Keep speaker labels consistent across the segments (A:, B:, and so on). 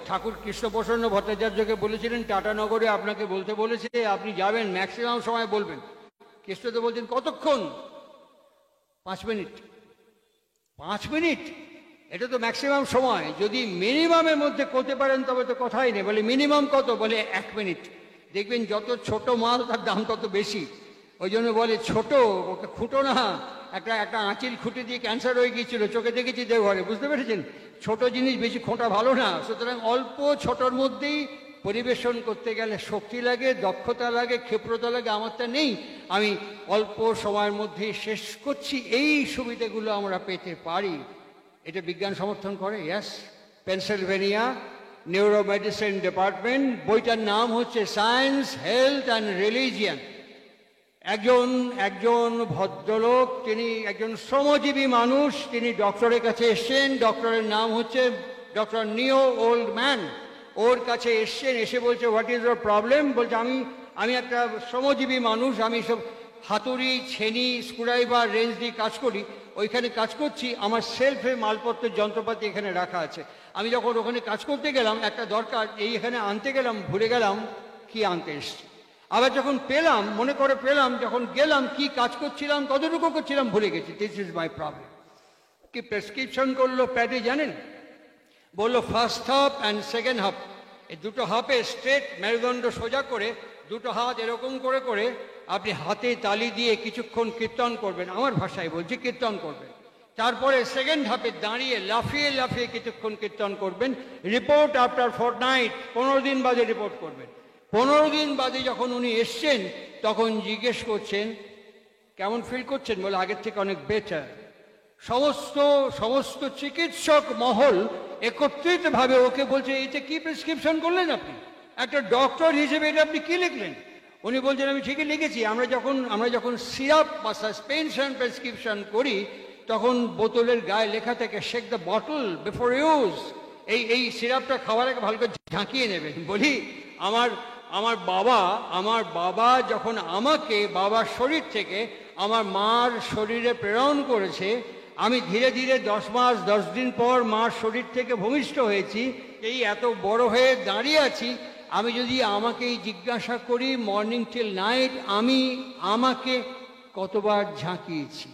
A: ঠাকুর কৃষ্ণপ্রসন্ন ভট্টাচার্যকে বলেছিলেন টাটানগরে আপনাকে বলতে বলেছে, আপনি যাবেন ম্যাক্সিমাম সময় বলবেন। কৃষ্ণ তো বলছেন কতক্ষণ? 5 মিনিট। 5 মিনিট এটা তো ম্যাক্সিমাম সময়। যদি মিনিমামের মধ্যে করতে পারেন তবে তো কথাই নেই। বলে মিনিমাম কত? বলে 1 মিনিট। দেখবেন যত ছোট মাল তার দাম তত বেশি। ওই জন্য বলে ছোট, ওকে খুঁটো না। একটা আঁচিল খুঁটে দিয়ে ক্যান্সার হয়ে গিয়েছিল, চোখে দেখেছি দেওঘরে, বুঝতে পেরেছেন? ছোট জিনিস বেশি খোঁটা ভালো না। সুতরাং অল্প ছোটর মধ্যেই পরিবেশন করতে গেলে শক্তি লাগে, দক্ষতা লাগে, ক্ষিপ্রতা লাগে। আমারটা নেই, আমি অল্প সময়ের মধ্যেই শেষ করছি। এই সুবিধাগুলো আমরা পেতে পারি, এটা বিজ্ঞান সমর্থন করে। ইয়াস, পেনসিলভেনিয়া নিউরোমেডিসিন ডিপার্টমেন্ট, বইটার নাম হচ্ছে সায়েন্স, হেলথ অ্যান্ড রিলিজিয়ান। একজন ভদ্রলোক, তিনি একজন শ্রমজীবী মানুষ, তিনি ডক্টরের কাছে এসছেন। ডক্টরের নাম হচ্ছে ডক্টর নিও ওল্ড ম্যান। ওর কাছে এসছেন, এসে বলছে হোয়াট ইজ ইউর প্রবলেম? বলছে আমি একটা শ্রমজীবী মানুষ, আমি সব হাতুড়ি, ছেনি, স্ক্রুড্রাইভার, রেঞ্জ দিয়ে কাজ করি। ওইখানে কাজ করছি, আমার সেলফে মালপত্রের যন্ত্রপাতি এখানে রাখা আছে। আমি যখন ওখানে কাজ করতে গেলাম, একটা দরকার এখানে আনতে গেলাম, ভুলে গেলাম কি আনতে এসছি। আবার যখন পেলাম, মনে করে পেলাম, যখন গেলাম কি কাজ করছিলাম, কতটুকু করছিলাম ভুলে গেছি। This is my problem. কি প্রেসক্রিপশন করলো প্যাডে জানেন? বললো first half and second half. এই দুটো হাফে স্ট্রেট মেরুদণ্ড সোজা করে দুটো হাত এরকম করে করে আপনি হাতে তালি দিয়ে কিছুক্ষণ কীর্তন করবেন। আমার ভাষায় বলছি, কীর্তন করবেন। তারপরে সেকেন্ড হাফে দাঁড়িয়ে লাফিয়ে লাফিয়ে কিছুক্ষণ কীর্তন করবেন। রিপোর্ট আফটার ফরটনাইট, 15 দিন বাদে রিপোর্ট করবেন। 15 দিন বাদে যখন উনি এসছেন, তখন জিজ্ঞেস করছেন কেমন ফিল করছেন? বলে আগের থেকে অনেক বেটার। সমস্ত চিকিৎসক মহল একত্রিতভাবে ওকে বলছে, এটা কি প্রেসক্রিপশন করলেন আপনি? একটা ডক্টর হিসেবে এটা আপনি কি লিখলেন? উনি বলছেন আমি ঠিকই লিখেছি। আমরা যখন সিরাপ বা সাসপেনশন প্রেসক্রিপশন করি, তখন বোতলের গায়ে লেখা থাকে shake the bottle before use. এই সিরাপটা খাওয়ার আগে ভালো করে ঝাঁকিয়ে নেবেন। বলি আমার বাবা যখন আমাকে বাবার শরীর থেকে আমার মার শরীরে প্রেরণ করেছে, আমি ধীরে ধীরে 10 মাস 10 দিন পর মার শরীর থেকে ভূমিষ্ঠ হয়েছি। এই এত বড় হয়ে দাঁড়িয়ে আছি। আমি যদি আমাকেই জিজ্ঞাসা করি মর্নিং টিল নাইট আমি আমাকে কতবার ঝাঁকিয়েছি?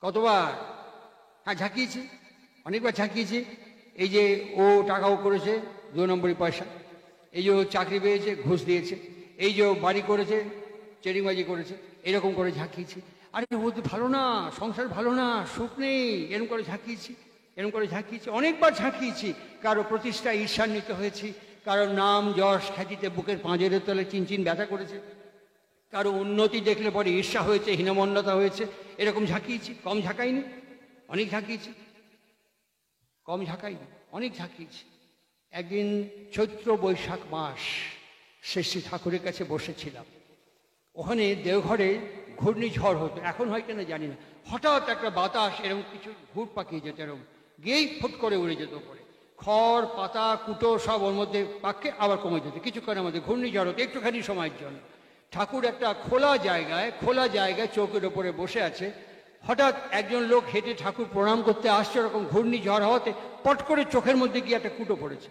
A: কতবার? হ্যাঁ ঝাঁকিয়েছি, অনেকবার ঝাঁকিয়েছি। এই যে ও টাকাও করেছে 2 নম্বরই পয়সা, এই যে ও চাকরি পেয়েছে ঘুষ দিয়েছে, এই যে ও বাড়ি করেছে চেরিংবাজি করেছে, এরকম করে ঝাঁকিয়েছি। আরে ও তো ভালো না, সংসার ভালো না, সুখ নেই, এরকম করে ঝাঁকিয়েছি, অনেকবার ঝাঁকিয়েছি। কারো প্রতিষ্ঠা ঈর্ষান্বিত হয়েছি, কারো নাম যশ খ্যাতিতে বুকের পাঁজরের তলে চিনচিন ব্যথা করেছে, কারো উন্নতি দেখলে পরে ঈর্ষা হয়েছে, হীনমন্যতা হয়েছে, এরকম ঝাঁকিয়েছি। কম ঝাঁকাইনি, অনেক ঝাঁকিয়েছি। কম ঝাঁকাইনি, অনেক ঝাঁকিয়েছি। একদিন চৈত্র বৈশাখ মাস শ্রী শ্রী ঠাকুরের কাছে বসেছিলাম। ওখানে দেওঘরে ঘূর্ণিঝড় হতো, এখন হয় কিনা জানি না। হঠাৎ একটা বাতাস এরকম কিছু ঘুর পাকিয়ে যেত, এরকম গিয়েই ফুট করে উড়ে যেত উপরে। খড় পাতা কুটো সব ওর মধ্যে পাকে আবার কমে যেত। কিছুক্ষণের মধ্যে ঘূর্ণিঝড় হতো একটুখানি সময়ের জন্য। ঠাকুর একটা খোলা জায়গায় চৌকের ওপরে বসে আছে। হঠাৎ একজন লোক হেঁটে ঠাকুর প্রণাম করতে আসছে, ওরকম ঘূর্ণিঝড় হওয়াতে পট করে চোখের মধ্যে গিয়ে একটা কুটো পড়েছে।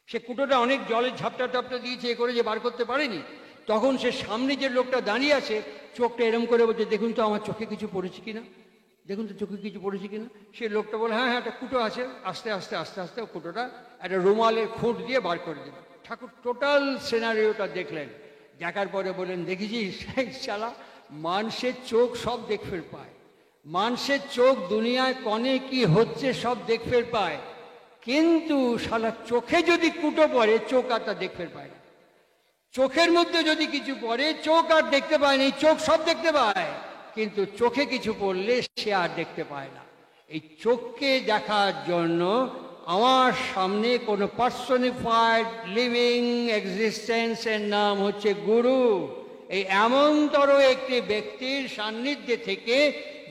A: সে কুটোটা অনেক জলের ঝাপটা টাপটা দিয়েছে, এ করে যে বার করতে পারেনি। তখন সে সামনে যে লোকটা দাঁড়িয়ে আছে, চোখটা এরম করে বলছে দেখুন তো আমার চোখে কিছু পড়েছে কিনা, দেখুন তো চোখে কিছু পড়েছে কিনা। সে লোকটা বলে হ্যাঁ একটা কুটো আছে। আস্তে আস্তে কুটোটা একটা রুমালের খুঁট দিয়ে বার করে দিল। ঠাকুর টোটাল সিনারিওটা দেখলেন। দেখার পরে বললেন দেখেছিস শালা, মানুষের চোখ সব দেখতে পায়, মানুষের চোখ দুনিয়ায় কনে কি হচ্ছে সব দেখতে পায়, কিন্তু শালা চোখে যদি কুটো পড়ে চোখ আর তা দেখতে পায় না। চোখের মধ্যে যদি কিছু পড়ে চোখ আর দেখতে পায় না। এই চোখ সব দেখতে পায়, কিন্তু চোখে কিছু পড়লে সে আর দেখতে পায় না। এই চোখকে দেখার জন্য আমার সামনে কোনো পার্সনিফাইড লিভিং এক্সিস্টেন্সের নাম হচ্ছে গুরু। এই এমনতর একটি ব্যক্তির সান্নিধ্যে থেকে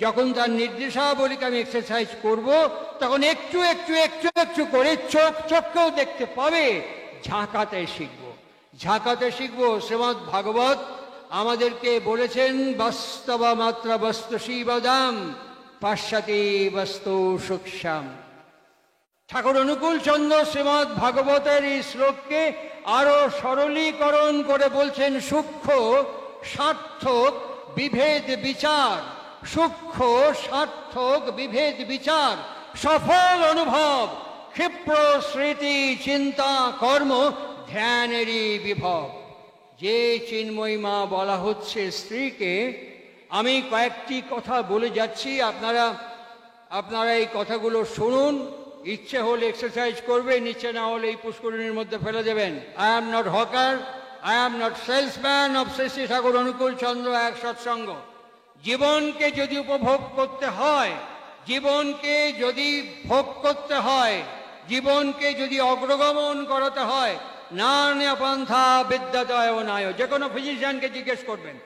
A: যখন তার নির্দেশাবলীকে আমি এক্সারসাইজ করব, তখন একটু করে চোখকেও দেখতে পাবে। ঝাঁকাতে শিখবো। শ্রীমদ্ ভাগবত আমাদেরকে বলেছেন বাস্তবা মাত্র বস্তু শিবদাম পাশ্চাতি বস্তু সূক্ষ্ম। ঠাকুর অনুকূল চন্দ্র শ্রীমদ্ ভাগবতের এই শ্লোককে আরো সরলীকরণ করে বলছেন সূক্ষ্ম সার্থক বিভেদ বিচার, সূক্ষ্ম সার্থক বিভেদ বিচার, সফল অনুভব, ক্ষিপ্র স্মৃতি চিন্তা কর্ম ধ্যানেরই বিভব। যে চিন্ময়ী মা বলা হচ্ছে স্ত্রীকে, আমি কয়েকটি কথা বলে যাচ্ছি, আপনারা এই কথাগুলো শুনুন, ইচ্ছে হলে এক্সারসাইজ করবেন, ইচ্ছে না হলে এই পুষ্করিণীর মধ্যে ফেলে দেবেন। I am not hawker, I am not salesman of Shri Shri Thakur Anukul Chandra এক সৎসঙ্গ। জীবনকে যদি উপভোগ করতে হয়, জীবনকে যদি ভোগ করতে হয়, জীবনকে যদি অগ্রগমন করাতে হয়, নানা পন্থা বিদ্যাদয় নায়। যে কোনো ফিজিশিয়ানকে জিজ্ঞেস করবেন,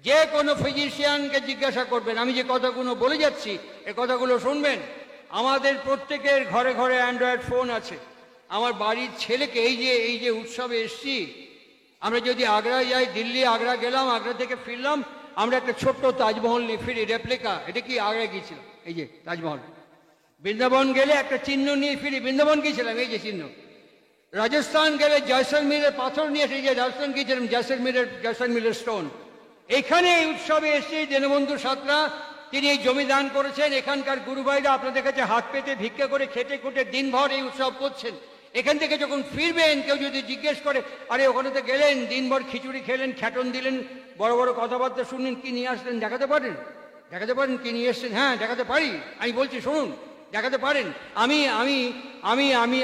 A: যে কোনো ফিজিশিয়ানকে জিজ্ঞাসা করবেন, আমি যে কথাগুলো বলে যাচ্ছি এ কথাগুলো শুনবেন। আমাদের প্রত্যেকের ঘরে ঘরে অ্যান্ড্রয়েড ফোন আছে। আমার বাড়ির ছেলেকে এই যে উৎসবে এসছি, আমরা যদি আগ্রায় যাই, দিল্লি আগ্রা গেলাম, আগ্রা থেকে ফিরলাম, আমরা একটা ছোট্ট তাজমহল নিয়ে ফিরি, রেপ্লিকা। এটা কি আগ্রায় গিয়েছিলাম, এই যে তাজমহল। বৃন্দাবন গেলে একটা চিহ্ন নিয়ে ফিরি, বৃন্দাবন গিয়েছিলাম, এই যে চিহ্ন। রাজস্থান গেলে জয়সলমীরের পাথর নিয়ে এসে, যে রাজস্থান গিয়েছিলাম, জয়সলমীরের স্টোন। এখানে এই উৎসবে এসে দীনবন্ধু সাঁতরা তিনি এই জমি দান করেছেন। এখানকার গুরু ভাইরা আপনাদের কাছে হাত পেতে ভিক্ষা করে খেটে খুঁটে দিনভর এই উৎসব করছেন। এখান থেকে যখন ফিরবেন, কেউ যদি জিজ্ঞেস করে, আরে ওখানে তো গেলেন, দিনভর খিচুড়ি খেলেন, খ্যাটন দিলেন, বড় বড় কথাবার্তা শুনলেন, কি নিয়ে আসলেন দেখাতে পারেন? দেখাতে পারেন কি নিয়ে এসছেন? হ্যাঁ, দেখাতে পারি। আমি বলছি শুনুন, দেখাতে পারেন। আমি আমি আমি আমি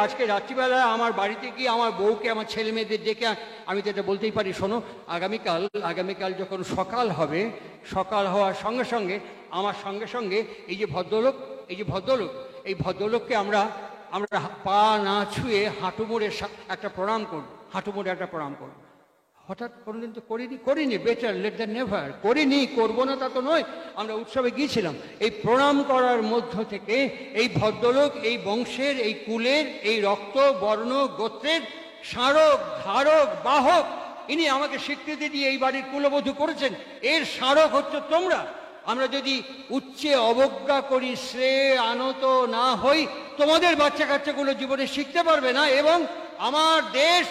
A: আজকে রাত্রিবেলা আমার বাড়িতে গিয়ে আমার বউকে, আমার ছেলে মেয়েদের ডেকে আমি তো এটা বলতেই পারি, শোনো, আগামীকাল যখন সকাল হবে, সকাল হওয়ার সঙ্গে সঙ্গে আমার সঙ্গে সঙ্গে এই যে ভদ্রলোককে আমরা পা না ছুঁয়ে হাঁটু মোড়ে একটা প্রণাম করব, হাঁটু মোড়ে একটা প্রণাম করব। হঠাৎ কোনোদিন তো করিনি, বেটার লেট দ্যান নেভার। করবো না তা তো নয়। আমরা উৎসবে গিয়েছিলাম, এই প্রণাম করার মধ্য থেকে এই ভদ্রলোক, এই বংশের, এই কুলের, এই রক্ত বর্ণ গোত্রের স্মারক ধারক বাহক, ইনি আমাকে স্বীকৃতি দিয়ে এই বাড়ির কুলবধূ করেছেন। এর স্মারক হচ্ছে তোমরা। আমরা যদি উচ্চে অবজ্ঞা করি, শ্রেয় আনত না হই, তোমাদের বাচ্চা কাচ্চাগুলো জীবনে শিখতে পারবে না। এবং আমার দেশ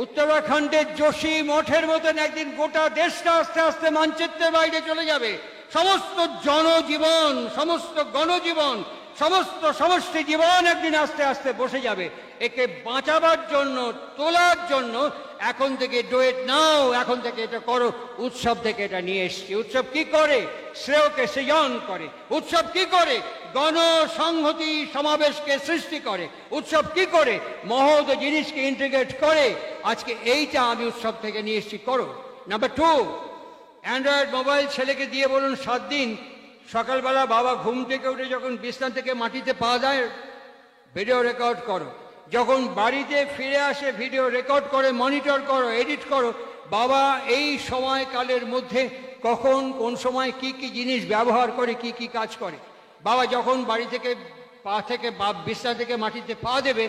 A: উত্তরাখণ্ডের যোশী মঠের মতন একদিন গোটা দেশটা আস্তে আস্তে মানচিত্রের বাইরে চলে যাবে। সমস্ত জনজীবন, সমস্ত গণজীবন, সমস্ত সমষ্টি জীবন একদিন আস্তে আস্তে বসে যাবে। একে বাঁচাবার জন্য, তোলার জন্য এখন থেকে ডুয়েট নাও, এখন থেকে এটা করো। উৎসব থেকে এটা নিয়ে এসছি। উৎসব কি করে? শ্রেয়কে সৃজন করে। উৎসব কি করে? গণসংহতি সমাবেশকে সৃষ্টি করে। উৎসব কি করে? মহৎ জিনিসকে ইন্টিগ্রেট করে। আজকে এইটা আমি উৎসব থেকে নিয়ে এসছি, করো। নাম্বার 2, অ্যান্ড্রয়েড মোবাইল ছেলেকে দিয়ে বলুন 7 দিন সকালবেলা বাবা ঘুম থেকে উঠে যখন বিছানা থেকে মাটিতে পা দেয়, ভিডিও রেকর্ড করো। যখন বাড়িতে ফিরে আসে ভিডিও রেকর্ড করে, মনিটর করো, এডিট করো। বাবা এই সময়কালের মধ্যে কখন কোন সময় কি কি জিনিস ব্যবহার করে, কি কি কাজ করে। বাবা যখন বাড়ি থেকে বিছানা থেকে মাটিতে পা দেবে,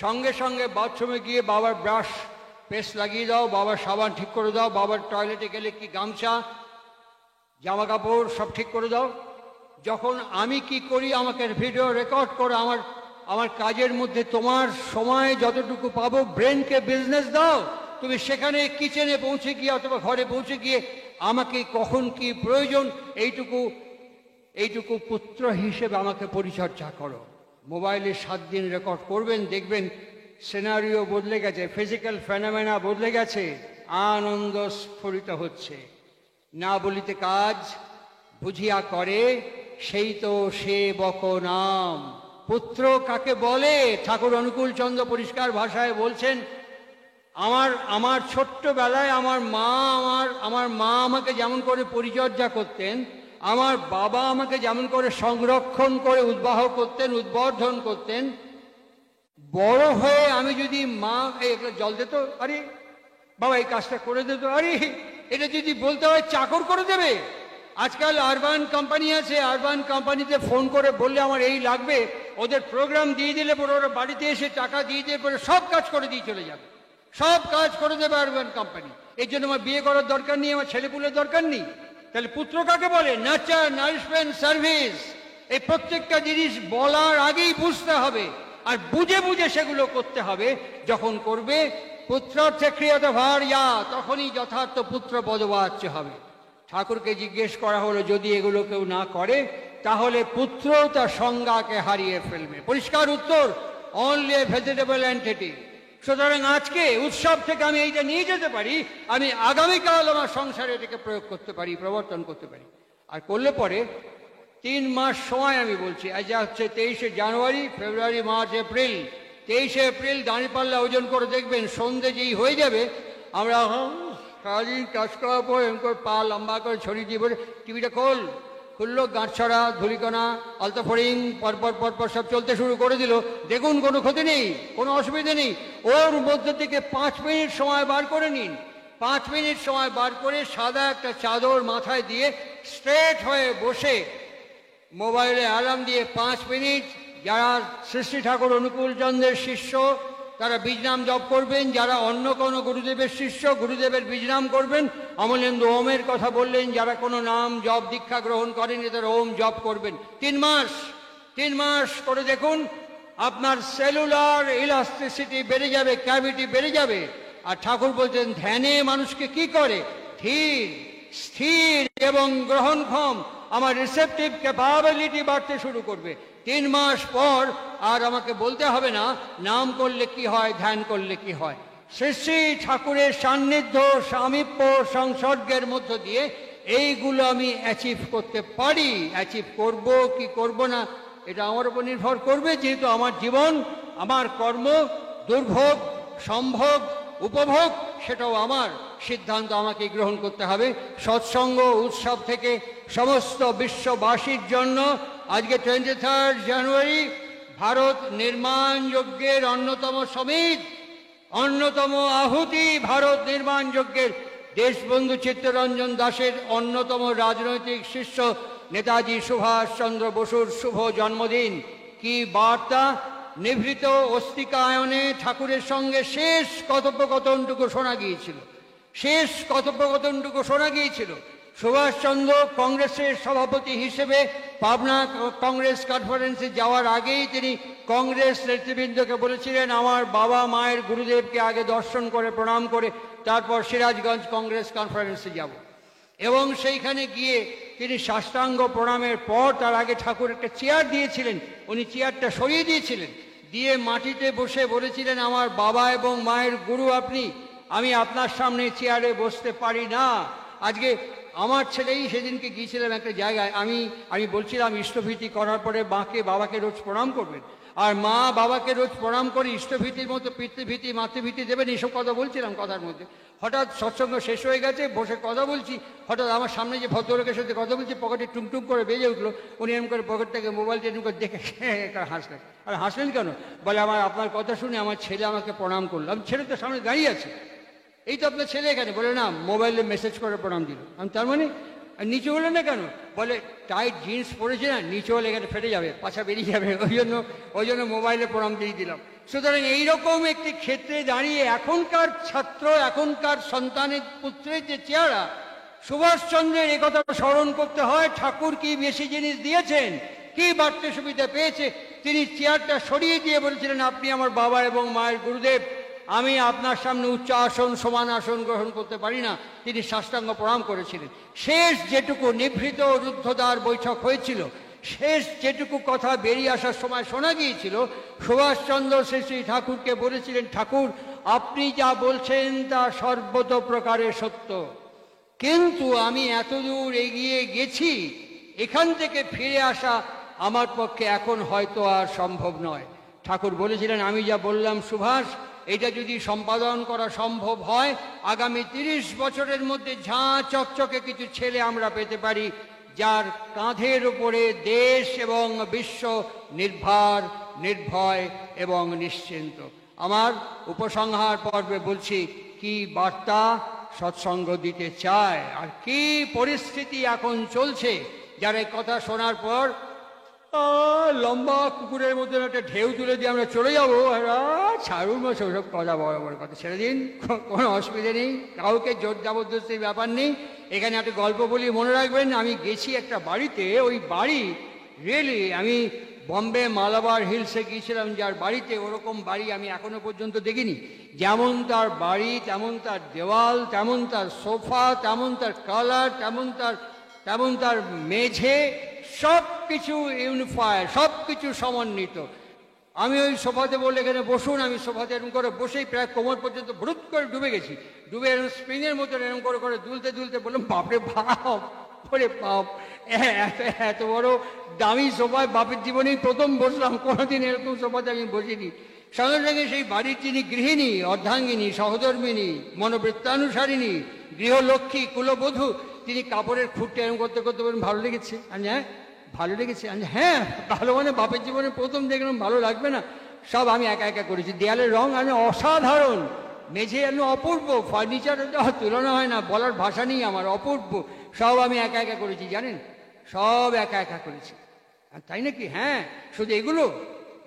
A: সঙ্গে সঙ্গে বাথরুমে গিয়ে বাবার ব্রাশ পেস্ট লাগিয়ে দাও, বাবার সাবান ঠিক করে দাও, বাবার টয়লেটে গেলে কি গামছা জামা কাপড় সব ঠিক করে দাও। যখন আমি কি করি আমাকে ভিডিও রেকর্ড করে আমার কাজের মধ্যে তোমার সময় যতটুকু পাবো, ব্রেনকে বিজনেস দাও। তুমি সেখানে কিচেনে পৌঁছে গিয়ে অথবা ঘরে পৌঁছে গিয়ে আমাকে কখন কি প্রয়োজন এইটুকু পুত্র হিসেবে আমাকে পরিচর্যা করো। মোবাইলে 7 দিন রেকর্ড করবেন, দেখবেন সিনারিও বদলে গেছে, ফিজিক্যাল ফেনোমেনা বদলে গেছে, আনন্দ স্ফুরিত হচ্ছে। না বলিতে কাজ বুঝিয়া করে, সেই তো সে বক নাম। পুত্র কাকে বলে? ঠাকুর অনুকূল চন্দ্র পরিষ্কার ভাষায় বলছেন, আমার ছোট্টবেলায় আমার মা আমাকে যেমন করে পরিচর্যা করতেন, আমার বাবা আমাকে যেমন করে সংরক্ষণ করে উদ্বাহ করতেন, উদ্বর্ধন করতেন, বড় হয়ে আমি যদি মা জল দিত, আরে বাবা এই কাজটা করে দিত, আরে এটা যদি বলতে হয় চাকর করে দেবে। আজকাল আরবান কোম্পানি আছে, আরবান কোম্পানিতে ফোন করে বললে আমার এই লাগবে, ওদের প্রোগ্রাম দিয়ে দিলে পরে ওরা বাড়িতে এসে টাকা দিয়ে দিয়ে পরে সব কাজ করে দিয়ে চলে যাবে, সব কাজ করে দেবে আরবান কোম্পানি। এই জন্য আমার বিয়ে করার দরকার নেই, আমার ছেলেপুলের দরকার নেই। তাহলে পুত্র কাকে বলে? Nurture, nourishment, service. এই প্রত্যেকটা জিনিস বলার আগেই বুঝতে হবে, আর বুঝে বুঝে সেগুলো করতে হবে। যখন করবে পুত্রার্থে ক্রিয়াত ভার্যা, তখনই যথার্থ পুত্র পদবাচ্য হবে। ঠাকুরকে জিজ্ঞেস করা হলো, যদি এগুলো কেউ না করে তাহলে পুত্র তার সংজ্ঞাকে হারিয়ে ফেলবে। পরিষ্কার উত্তর, অনলি এ ভেজিটেবল এন্টিটি। সুতরাং আজকে উৎসব থেকে আমি এইটা নিয়ে যেতে পারি, আমি আগামীকাল আমার সংসারে এটাকে প্রয়োগ করতে পারি, প্রবর্তন করতে পারি। আর করলে পরে 3 মাস সময় আমি বলছি, আজ হচ্ছে 23শে জানুয়ারি, ফেব্রুয়ারি, মার্চ, এপ্রিল। 23শে এপ্রিল দাঁড়িপাল্লা ওজন করে দেখবেন, সন্ধে যেই হয়ে যাবে আমরা সারাদিন কাজ করার পর এরকম করে পা লম্বা করে ছড়িয়ে দিয়ে বলে টিভিটা খুললো, গাঁটছড়া, ধুলিকণা, আলতাফড়িং পরপর পরপর সব চলতে শুরু করে দিল। দেখুন কোনো ক্ষতি নেই, কোনো অসুবিধা নেই। ওর মধ্যে থেকে 5 মিনিট সময় বার করে নিন। 5 মিনিট সময় বার করে সাদা একটা চাদর মাথায় দিয়ে স্ট্রেট হয়ে বসে মোবাইলে অ্যালার্ম দিয়ে 5 মিনিট, যারা শ্রী শ্রী ঠাকুর অনুকূল চন্দ্রের শিষ্য তারা বীজনাম জপ করবেন, যারা অন্য কোনো গুরুদেবের শিষ্য গুরুদেবের বীজনাম করবেন। অমলেন্দু ওমের কথা বললেন, যারা কোনো নাম জপ দীক্ষা গ্রহণ করেন তারা ওম জপ করবেন। 3 মাস করে দেখুন, আপনার সেলুলার ইলাস্টিসিটি বেড়ে যাবে, ক্যাভিটি বেড়ে যাবে। আর ঠাকুর বলছেন ধ্যানে মানুষকে কি করে, ধীর, স্থির এবং গ্রহণক্ষম, আমার রিসেপটিভ ক্যাপাবিলিটি বাড়তে শুরু করবে। 3 মাস পর আর আমাকে বলতে হবে না নাম করলে কি হয়, ধ্যান করলে কি হয়। শ্রী শ্রী ঠাকুরের সান্নিধ্য, সামীপ্য, সংসর্গের মধ্য দিয়ে এইগুলো আমি অ্যাচিভ করতে পারি। অ্যাচিভ করব কি করব না এটা আমার উপর নির্ভর করবে, যেহেতু আমার জীবন, আমার কর্ম, দুর্ভোগ, সম্ভোগ, উপভোগ সেটাও আমার সিদ্ধান্ত, আমাকে গ্রহণ করতে হবে। সৎসঙ্গ উৎসব থেকে সমস্ত বিশ্ববাসীর জন্য আজকে 23 জানুয়ারি ভারত নির্মাণ যজ্ঞের অন্যতম সমিত, অন্যতম আহুতি, ভারত নির্মাণ যজ্ঞের দেশবন্ধু চিত্তরঞ্জন দাসের অন্যতম রাজনৈতিক শিষ্য নেতাজি সুভাষচন্দ্র বসুর শুভ জন্মদিন। কি বার্তা! নিভৃত অস্তিকায়নে ঠাকুরের সঙ্গে শেষ কথোপকথনটুকু শোনা গিয়েছিল। সুভাষচন্দ্র কংগ্রেসের সভাপতি হিসেবে পাবনা কংগ্রেস কনফারেন্সে যাওয়ার আগেই তিনি কংগ্রেস নেতৃবৃন্দকে বলেছিলেন, আমার বাবা মায়ের গুরুদেবকে আগে দর্শন করে প্রণাম করে তারপর সিরাজগঞ্জ কংগ্রেস কনফারেন্সে যাব। এবং সেইখানে গিয়ে তিনি সাষ্টাঙ্গ প্রণামের পর তার আগে ঠাকুর একটা চেয়ার দিয়েছিলেন, উনি চেয়ারটা সরিয়ে দিয়েছিলেন, দিয়ে মাটিতে বসে বলেছিলেন, আমার বাবা এবং মায়ের গুরু আপনি, আমি আপনার সামনে চেয়ারে বসতে পারি না। আজকে আমার ছেলেই সেদিনকে গিয়েছিলাম একটা জায়গায়, আমি বলছিলাম ইষ্টভীতি করার পরে মাকে বাবাকে রোজ প্রণাম করবেন, আর মা বাবাকে রোজ প্রণাম করে ইষ্টভীতির মতো পিতৃভীতি মাতৃভীতি দেবেন, এইসব কথা বলছিলাম কথার মধ্যে। হঠাৎ সৎসঙ্গ শেষ হয়ে গেছে, বসে কথা বলছি, হঠাৎ আমার সামনে যে ভদ্রলোকের সাথে কথা বলছি পকেটে টুমটুম করে বেজে উঠলো। উনি এরকম করে পকেট থেকে মোবাইলটা এরকম করে দেখে হাসলেন। আর হাসলেন কেন? বলে আপনার কথা শুনে আমার ছেলে আমাকে প্রণাম করলো। আমি ছেলে তো সামনে দাঁড়িয়ে আছে, এই তো আপনার ছেলে এখানে। বলে না, মোবাইলে মেসেজ করে প্রণাম দিল। আমি তার মানে নিচে হলে না কেন? বলে টাইট জিন্স পরেছে না, নিচে হলে এখানে ফেটে যাবে, পাছা বেরিয়ে যাবে, ওই জন্য মোবাইলে প্রণাম দিয়ে দিলাম। সুতরাং এইরকম একটি ক্ষেত্রে দাঁড়িয়ে এখনকার ছাত্র, এখনকার সন্তানের পুত্রের যে চেহারা, সুভাষচন্দ্রের একথা স্মরণ করতে হয়, ঠাকুর কি বেশি জিনিস দিয়েছেন, কি বাড়তে সুবিধা পেয়েছে। তিনি চেয়ারটা সরিয়ে দিয়ে বলেছিলেন, আপনি আমার বাবা এবং মায়ের গুরুদেব, আমি আপনার সামনে উচ্চ আসন সমান আসন গ্রহণ করতে পারি না। তিনি সাষ্টাঙ্গ প্রণাম করেছিলেন। শেষ যেটুকু নিভৃত রুদ্ধদ্বার বৈঠক হয়েছিল, শেষ যেটুকু কথা বেরিয়ে আসার সময় শোনা গিয়েছিল, সুভাষচন্দ্র শ্রী শ্রী ঠাকুরকে বলেছিলেন, ঠাকুর আপনি যা বলছেন তা সর্বত প্রকারে সত্য, কিন্তু আমি এতদূর এগিয়ে গেছি, এখান থেকে ফিরে আসা আমার পক্ষে এখন হয়তো আর সম্ভব নয়। ঠাকুর বলেছিলেন, আমি যা বললাম সুভাষ, এটা যদি সম্পাদন করা সম্ভব হয়, আগামী 30 বছরের মধ্যে ঝাঁ চকচকে কিছু ছেলে আমরা পেতে পারি, যার কাঁধের উপরে দেশ এবং বিশ্ব নির্ভর, নির্ভয় এবং নিশ্চিন্ত। আমার উপসংহার পর্বে বলছি, কি বার্তা সৎসঙ্গ দিতে চায় আর কি পরিস্থিতি এখন চলছে, যারা এই কথা শোনার পর লম্বা কুকুরের মধ্যে একটা ঢেউ তুলে দিয়ে আমরা চলে যাবো, ছাড়ুন সব কথা, বড় বড় কথা ছেড়ে দিন, কোনো অসুবিধা নেই, কাউকে জোর জবরদস্তির ব্যাপার নেই। এখানে একটা গল্প বলি, মনে রাখবেন। আমি গেছি একটা বাড়িতে, ওই বাড়ি রিয়েলি আমি বম্বে মালাবার হিলসে গিয়েছিলাম, যার বাড়িতে ওরকম বাড়ি আমি এখনো পর্যন্ত দেখিনি। যেমন তার বাড়ি, তেমন তার দেওয়াল, তেমন তার সোফা, তেমন তার কালার, তেমন তার মেঝে, সব কিছু ইউনিফায়ার, সব কিছু সমন্বিত। আমি ওই সোফাতে বললে এখানে বসুন, আমি সোফাতে এরকম করে বসেই প্রায় কোমর পর্যন্ত ভ্রুত করে ডুবে গেছি। ডুবে এরকম স্প্রিংয়ের মতন এরকম করে করে দুলতে দুলতে বললাম, বাপরে বাপ, ওরে বাপ, এত বড় দামি সোফায় বাপের জীবনেই প্রথম বসলাম, কোনোদিন এরকম সোফাতে আমি বসিনি। সঙ্গে সঙ্গে সেই বাড়ির যিনি গৃহিণী, অর্ধাঙ্গিনী, সহধর্মিনী, মনোবৃত্তানুসারিণী, গৃহলক্ষ্মী, কুলবধূ, তিনি কাপড়ের খুঁটটা এরকম করতে করতে বলেন, ভালো লেগেছে? আমি হ্যাঁ ভালো লেগেছে। আমি হ্যাঁ ভালো, মানে বাপের জীবনে প্রথম দেখলাম, ভালো লাগবে না? সব আমি একা একা করেছি। দেয়ালের রং আমি অসাধারণ, মেঝে আমি অপূর্ব, ফার্নিচারের তুলনা হয় না, বলার ভাষা নেই আমার, অপূর্ব। সব আমি একা একা করেছি, জানেন, সব একা একা করেছি। তাই নাকি? হ্যাঁ, শুধু এগুলো,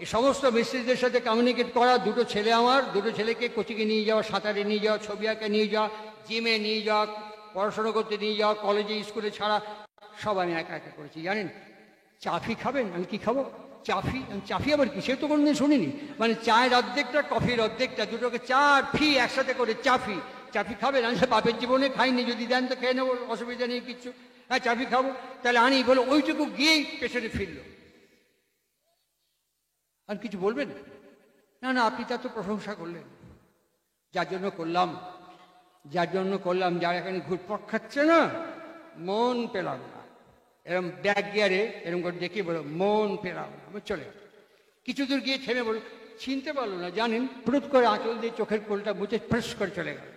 A: এই সমস্ত মিস্ত্রিদের সাথে কমিউনিকেট করা, দুটো ছেলে আমার, দুটো ছেলেকে কোচিংয়ে নিয়ে যাওয়া, সাঁতারে নিয়ে যাওয়া, ছবি আঁকা নিয়ে যাওয়া, জিমে নিয়ে যাওয়া, পড়াশোনা করতে নিয়ে যাওয়া, কলেজে স্কুলে ছাড়া, সব আমি একা একা করেছি। জানেন, চাফি খাবেন? আমি কি খাবো? চাফি? চাফি আবার কি? সে তো কোনোদিন শুনিনি। মানে চায়ের অর্ধেকটা, কফির অর্ধেকটা, দুটোকে চার ফি একসাথে করে চাফি। চাফি খাবেন? আমি বাপের জীবনে খাইনি, যদি দেন তো খেয়ে নেবো, অসুবিধা নেই কিচ্ছু। হ্যাঁ চাফি খাবো, তাহলে আনি। বলো ওইটুকু গিয়েই পেছনে ফিরলো। আর কিছু বলবেন? না না, আপনি তার তো প্রশংসা করলেন। যার জন্য করলাম, যার এখানে ঘুরপক খাচ্ছে না, মন পেলাম না, এরম ব্যাক গিয়ারে এরম করে দেখে বলো, মন পেলাম না, আমি চলে কিছু দূর গিয়ে থেমে বলো, চিনতে পারলো না, জানেন, ফুরুত করে আঁচল দিয়ে চোখের কোলটা মুছে ফ্রেশ করে চলে গেল।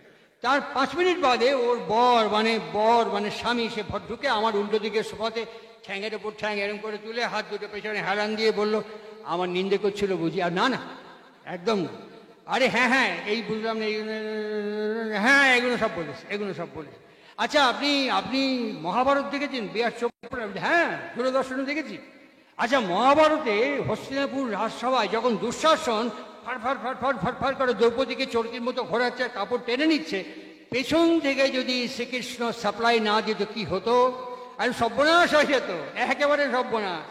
A: তার 5 মিনিট বাদে ওর বর মানে স্বামী, সে ঢুকে আমার উল্টো দিকে সোফাতে ঠ্যাঙের ওপর ঠ্যাং এরম করে তুলে হাত দুটো পেছনে হেলান দিয়ে বলল, আমার নিন্দে করছিল বুঝি? আর না না, একদম না। আরে হ্যাঁ হ্যাঁ, এই বুঝলাম না, হ্যাঁ এগুলো সব বলেছে। আচ্ছা, আপনি মহাভারত দেখেছেন? বিয়ার চোপড়া? হ্যাঁ, দূরদর্শনে দেখেছি। আচ্ছা, মহাভারতে হস্তিনাপুর রাজসভায় যখন দুঃশাসন ফাড় করে দ্রৌপদীকে চরকির মতো ঘোরাচ্ছে, কাপড় টেনে নিচ্ছে, পেছন থেকে যদি শ্রীকৃষ্ণ সাপ্লাই না দিত কি হতো? আর সর্বনাশ হয়ে যেত, একেবারে সর্বনাশ।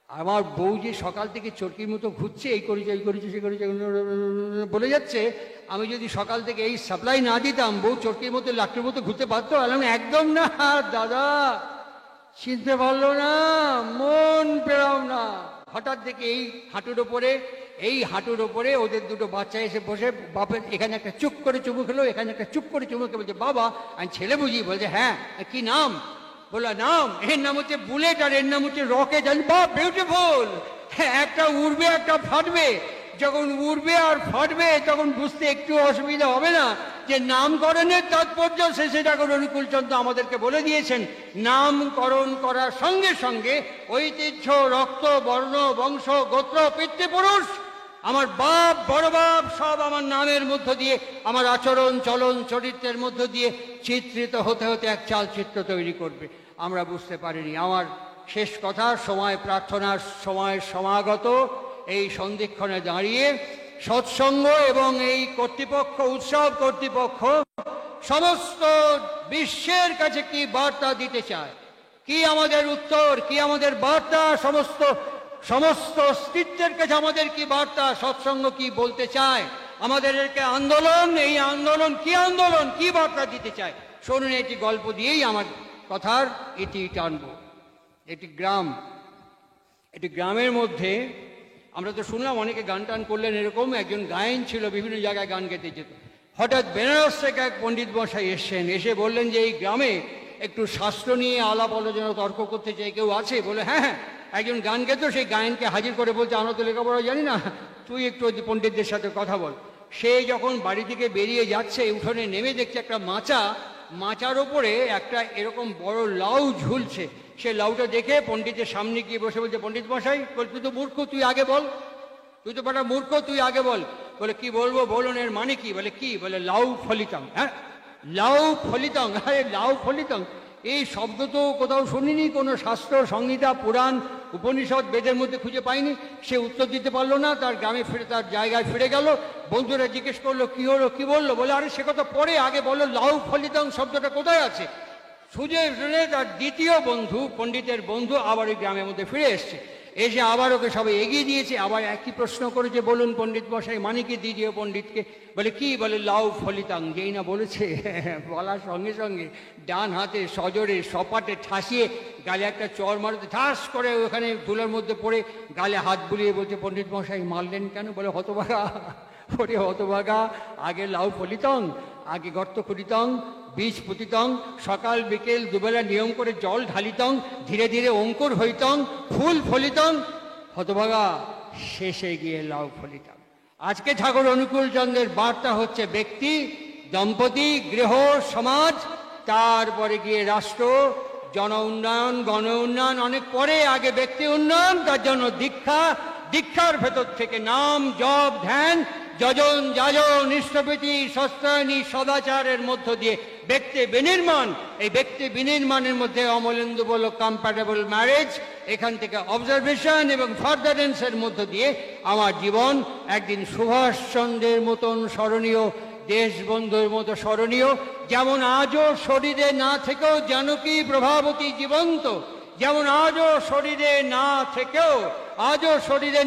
A: আমার বউ যে সকাল থেকে চরকির মতো ঘুরছে, এই করেছে সে করেছে বলে যাচ্ছে, আমি যদি সকাল থেকে এই সাপ্লাই না দিতাম, বউ চরকির মতো লাকড়ির মতো ঘুরতে পারতো? আমি একদম না দাদা, চিনতে পারলো না, মন পেলাম না। হঠাৎ দেখে এই হাঁটুর ওপরে ওদের দুটো বাচ্চা এসে বসে, বাপের এখানে একটা চুপ করে চুমু খেলো, এখানে একটা চুপ করে চুমু খেয়ে বলছে, বাবা আমি ছেলে বুঝি? বলছে হ্যাঁ। কি নাম? বললো নাম, এর নাম হচ্ছে বুলেট, আর এর নাম হচ্ছে রকেট। বাহ, বিউটিফুল। একটা উড়বে, একটা ফাটবে। যখন উড়বে আর ফাটবে তখন বুঝতে একটু অসুবিধা হবে না যে নামকরণের তাৎপর্য শেষে ঠাকুর অনুকূলচন্দ্র আমাদেরকে বলে দিয়েছেন, নামকরণ করার সঙ্গে সঙ্গে ঐতিহ্য, রক্ত, বর্ণ, বংশ, গোত্র, পিতৃপুরুষ, আমার বাপ, বড় বাপ, সব আমার নামের মধ্য দিয়ে, আমার আচরণ, চলন, চরিত্রের মধ্য দিয়ে চিত্রিত হতে হতে এক চালচিত্র তৈরি করবে। আমরা বুঝতে পারিনি। আমার শেষ কথা, সময় প্রার্থনার সময় সমাগত, এই সন্ধিক্ষণে দাঁড়িয়ে সৎসঙ্গ এবং এই কর্তৃপক্ষ, উৎসব কর্তৃপক্ষ সমস্ত বিশ্বের কাছে কি বার্তা দিতে চায়, কি আমাদের উত্তর, কি আমাদের বার্তা, সমস্ত অস্তিত্বের কাছে আমাদের কি বার্তা, সৎসঙ্গ কি বলতে চায়, আমাদের আন্দোলন, এই আন্দোলন, কি বার্তা দিতে চায়, শুনুন। একটি গল্প দিয়েই আমার কথার ইতি টানব। একটি গ্রামের মধ্যে আমরা তো শুনলাম অনেকে গান টান করলেন, এরকম একজন গায়ন ছিল, বিভিন্ন জায়গায় গান গেতে যেত। হঠাৎ বেনারস থেকে এক পণ্ডিত মশাই এসছেন, এসে বললেন যে এই গ্রামে একটু শাস্ত্র নিয়ে আলাপ আলোচনা তর্ক করতে চাই, কেউ আছে? বলে হ্যাঁ হ্যাঁ, একজন গান গেত, সেই গায়নকে হাজির করে বলছে, আমরা তো লেখাপড়া জানি না, তুই একটু ওই পণ্ডিতদের সাথে কথা বল। সে যখন বাড়ি থেকে বেরিয়ে যাচ্ছে, উঠোনে নেমে দেখছে একটা মাচার ওপরে একটা এরকম বড় লাউ ঝুলছে। সে লাউটা দেখে পণ্ডিতের সামনে গিয়ে বসে বলছে, পণ্ডিত মশাই, বল তুই তো মূর্খ, তুই আগে বল, তুই তো বড় মূর্খ, তুই আগে বল। বলে কি বলবো, বলুন, এর মানে কি? বলে কি? বলে লাউ ফলিতং। হ্যাঁ, লাউ ফলিতং। আরে লাউ ফলিতং, এই শব্দ তো কোথাও শুনিনি, কোনো শাস্ত্র, সংহিতা, পুরাণ, উপনিষদ, বেদের মধ্যে খুঁজে পাইনি। সে উত্তর দিতে পারলো না, তার গ্রামে ফিরে, তার জায়গায় ফিরে গেল। বন্ধুরা জিজ্ঞেস করলো কি হলো, কি বললো? বলে আরে সে কথা পরে, আগে বলো লাউ ফলিতং শব্দটা কোথায় আছে। শুনে তার দ্বিতীয় বন্ধু, পণ্ডিতের বন্ধু, আবার ওই গ্রামের মধ্যে ফিরে এসছে। এসে আবার ওকে সবাই এগিয়ে দিয়েছে, আবার একই প্রশ্ন করেছে, বলুন পণ্ডিত মশাই মানে কি? দ্বিতীয় পণ্ডিতকে বলে কি? বলে লাউ ফলিতাং। যেই না বলেছে, বলার সঙ্গে সঙ্গে ডান হাতে সজোরে সপাটে ঠাসিয়ে গালে একটা চর মারতে, ঠাস করে ওখানে ধুলোর মধ্যে পড়ে গালে হাত বুলিয়ে বলছে, পণ্ডিত মশাই মারলেন কেন? বলে হতভাগা, ওরে হতভাগা, আগে লাউ ফলিতং, আগে গর্ত খুঁড়িতং, বীজ পুতিতং, সকাল বিকেল দুবেলা নিয়ম করে জল ঢালিতং, ধীরে ধীরে অঙ্কুর হইতং, ফুল ফলিতং, হতভাগা শেষে গিয়ে লাউ ফলিতং। আজকে ঠাকুর অনুকূল চন্দ্রের বার্তা হচ্ছে ব্যক্তি, দম্পতি, গৃহ, সমাজ, তারপরে গিয়ে রাষ্ট্র, জন উন্নয়ন, গণ উন্নয়ন অনেক পরে, আগে ব্যক্তি উন্নয়ন, তার জন্য দীক্ষা, দীক্ষার ভেতর থেকে নাম, জপ, ধ্যান, যজন, যাজন, ইষ্টপ্রীতি, সস্তায়নী, সদাচারের মধ্য দিয়ে ব্যক্তি বিনির্মাণ। এই ব্যক্তি বিনির্মাণের মধ্যে অমলেন্দু বলল কম্প্যাটেবল ম্যারেজ, এখান থেকে অবজারভেশন এবং ফার্দারেন্সের মধ্য দিয়ে আমার জীবন একদিন সুভাষচন্দ্রের মতন স্মরণীয়, দেশবন্ধুর মতো স্মরণীয়। যেমন আজও শরীরে না থেকেও জানকী প্রভাবতী জীবন্ত, যেমন আজও শরীরে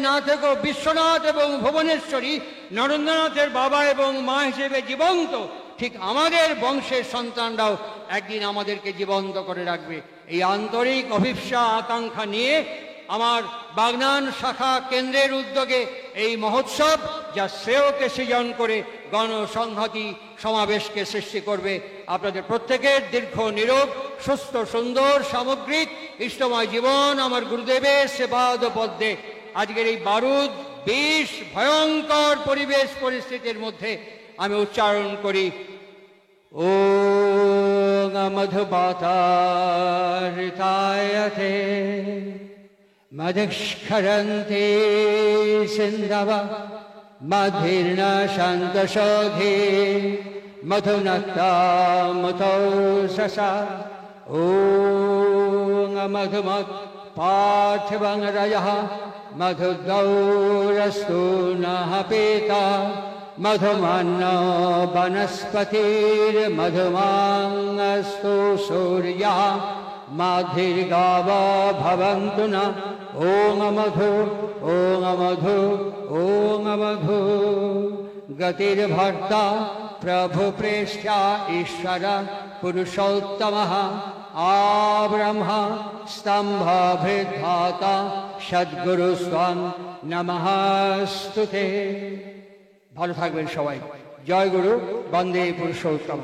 A: না থেকেও বিশ্বনাথ এবং ভুবনেশ্বরী নরেন্দ্রনাথের বাবা এবং মা হিসেবে জীবন্ত, ঠিক আমাদের বংশের সন্তানরাও একদিন আমাদেরকে জীবন্ত করে রাখবে। এই আন্তরিক অভিপ্সা আকাঙ্ক্ষা নিয়ে আমার বাগনান শাখা কেন্দ্রের উদ্যোগে এই মহোৎসব, যা শ্রেয়কে সৃজন করে গণসংহতি সমাবেশকে সৃষ্টি করবে। আপনাদের প্রত্যেকের দীর্ঘ নিরোগ, সুস্থ, সুন্দর, সামগ্রিক ইষ্টময় জীবন আমার গুরুদেবের সেবাদ পদ্মে আজকের এই বারুদ বিষ ভয়ঙ্কর পরিবেশ পরিস্থিতির মধ্যে আমি উচ্চারণ করি, ও মধুবাতারিতায়তে মধুস্খরন্তে সিন্ধব মধুর্ণ শান্তশোধে মধুনক্তা মুতৌষসা। ও মধুমৎ পার্থিবং রজঃ মধুদৌরস্তু নঃ পীতা মধুমান্ন বনস্পতির্মধুমাংস্তু সূর্যঃ মাধির্গাব ভবন্তু ন। ওং মধু, ওং মধু, ওং মধু। গতির্ভর্তা প্রভু প্রেষ্ঠা ঈশ্বর পুরুষোত্তমঃ আব্রহ্ম স্তম্ভবৃদ্ধাতা সদ্গুরু স্বং নমস্তুতে। ভালো থাকবেন সবাই। জয় গুরু, বন্দে পুরুষোত্তম।